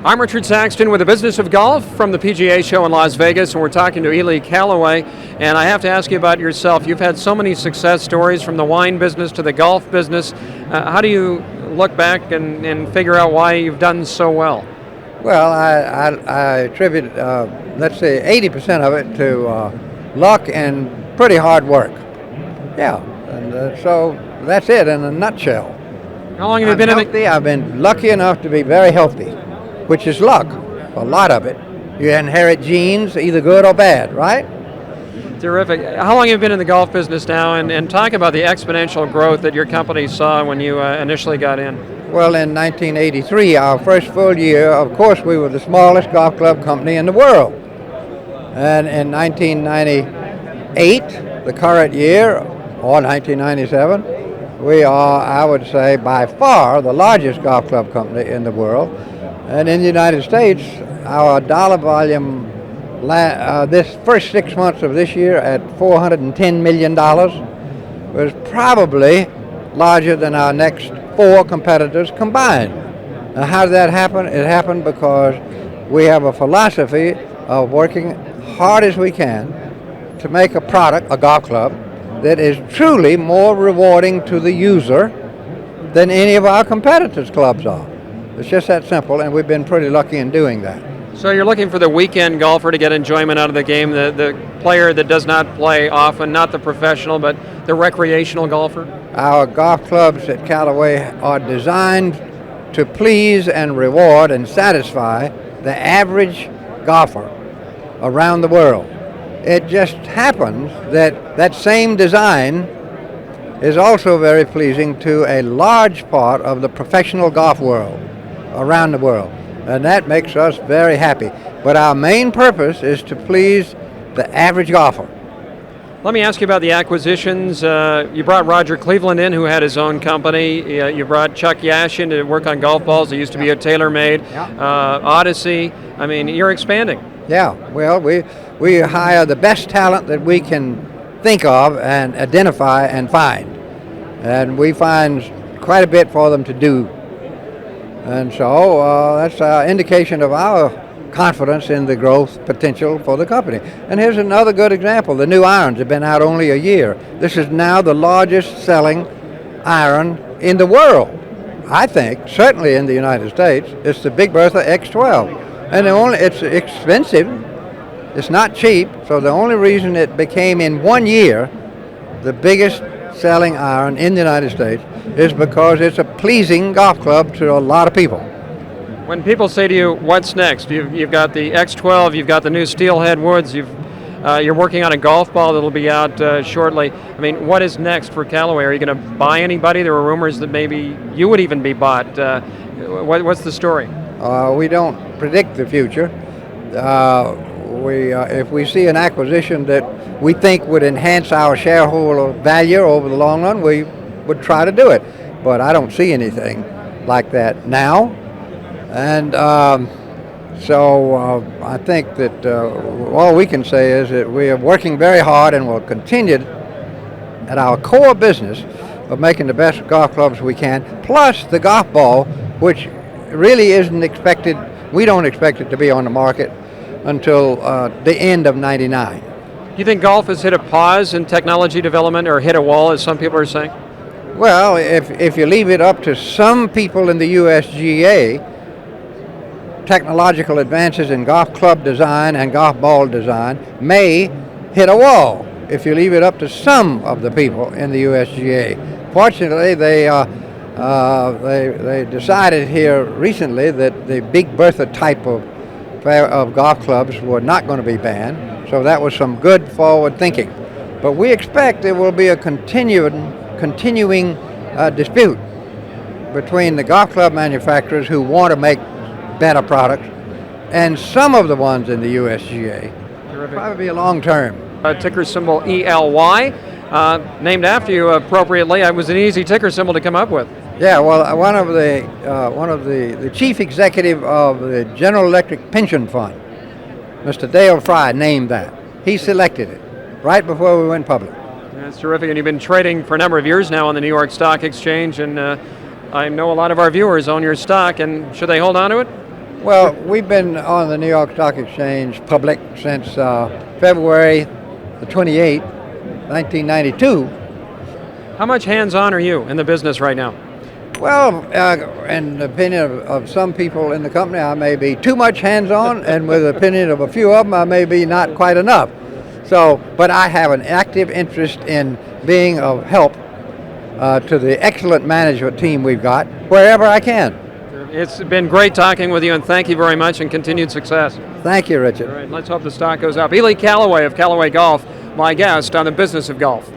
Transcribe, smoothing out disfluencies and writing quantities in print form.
I'm Richard Saxton with the Business of Golf from the PGA Show in Las Vegas, and we're talking to Ely Callaway. And I have to ask you about yourself. You've had so many success stories from the wine business to the golf business. How do you look back and figure out why you've done so well? Well, I attribute, let's say, 80% of it to luck and pretty hard work. Yeah, and so that's it in a nutshell. How long have you been healthy? I've been lucky enough to be very healthy, which is luck, a lot of it. You inherit genes, either good or bad, right? Terrific. How long have you been in the golf business now, and talk about the exponential growth that your company saw when you initially got in? Well, in 1983, our first full year, of course, we were the smallest golf club company in the world. And in 1998, the current year, or 1997, we are, I would say, by far the largest golf club company in the world. And in the United States, our dollar volume this first 6 months of this year at $410 million was probably larger than our next four competitors combined. Now, how did that happen? It happened because we have a philosophy of working hard as we can to make a product, a golf club, that is truly more rewarding to the user than any of our competitors' clubs are. It's just that simple, and we've been pretty lucky in doing that. So you're looking for the weekend golfer to get enjoyment out of the game, the player that does not play often, not the professional, but the recreational golfer? Our golf clubs at Callaway are designed to please and reward and satisfy the average golfer around the world. It just happens that that same design is also very pleasing to a large part of the professional golf world around the world, and that makes us very happy. But our main purpose is to please the average golfer. Let me ask you about the acquisitions. You brought Roger Cleveland in, who had his own company. You brought Chuck Yash in to work on golf balls. It used to be a TaylorMade. Odyssey. I mean, you're expanding. Yeah, well, we hire the best talent that we can think of and identify and find. And we find quite a bit for them to do. And so that's an indication of our confidence in the growth potential for the company. And here's another good example. The new irons have been out only a year. This is now the largest selling iron in the world. I think, certainly in the United States, it's the Big Bertha X12. And it's expensive. It's not cheap. So the only reason it became in 1 year the biggest selling iron in the United States is because it's a pleasing golf club to a lot of people. When people say to you, what's next? You've got the X12, you've got the new Steelhead Woods, you're working on a golf ball that'll be out shortly. I mean, what is next for Callaway? Are you going to buy anybody? There were rumors that maybe you would even be bought. What's the story? We don't predict the future. If we see an acquisition that we think would enhance our shareholder value over the long run, we would try to do it. But I don't see anything like that now. And so I think that all we can say is that we are working very hard and will continue at our core business of making the best golf clubs we can, plus the golf ball, which really isn't expected. We don't expect it to be on the market until the end of '99. Do you think golf has hit a pause in technology development, or hit a wall, as some people are saying? Well, if you leave it up to some people in the USGA, technological advances in golf club design and golf ball design may hit a wall if you leave it up to some of the people in the USGA. Fortunately, they decided here recently that the Big Bertha type of golf clubs were not going to be banned, so that was some good forward thinking. But we expect there will be a continuing dispute between the golf club manufacturers who want to make better products and some of the ones in the USGA. Terrific. Probably a long term. Ticker symbol ELY, named after you appropriately. It was an easy ticker symbol to come up with. Yeah, well, one of the chief executive of the General Electric Pension Fund, Mr. Dale Fry, named that. He selected it right before we went public. That's terrific, and you've been trading for a number of years now on the New York Stock Exchange, and I know a lot of our viewers own your stock, and should they hold on to it? Well, we've been on the New York Stock Exchange public since February the 28th, 1992. How much hands-on are you in the business right now? Well, in the opinion of some people in the company, I may be too much hands-on, and with the opinion of a few of them, I may be not quite enough. So, but I have an active interest in being of help to the excellent management team we've got wherever I can. It's been great talking with you, and thank you very much, and continued success. Thank you, Richard. All right, let's hope the stock goes up. Ely Callaway of Callaway Golf, my guest on the Business of Golf.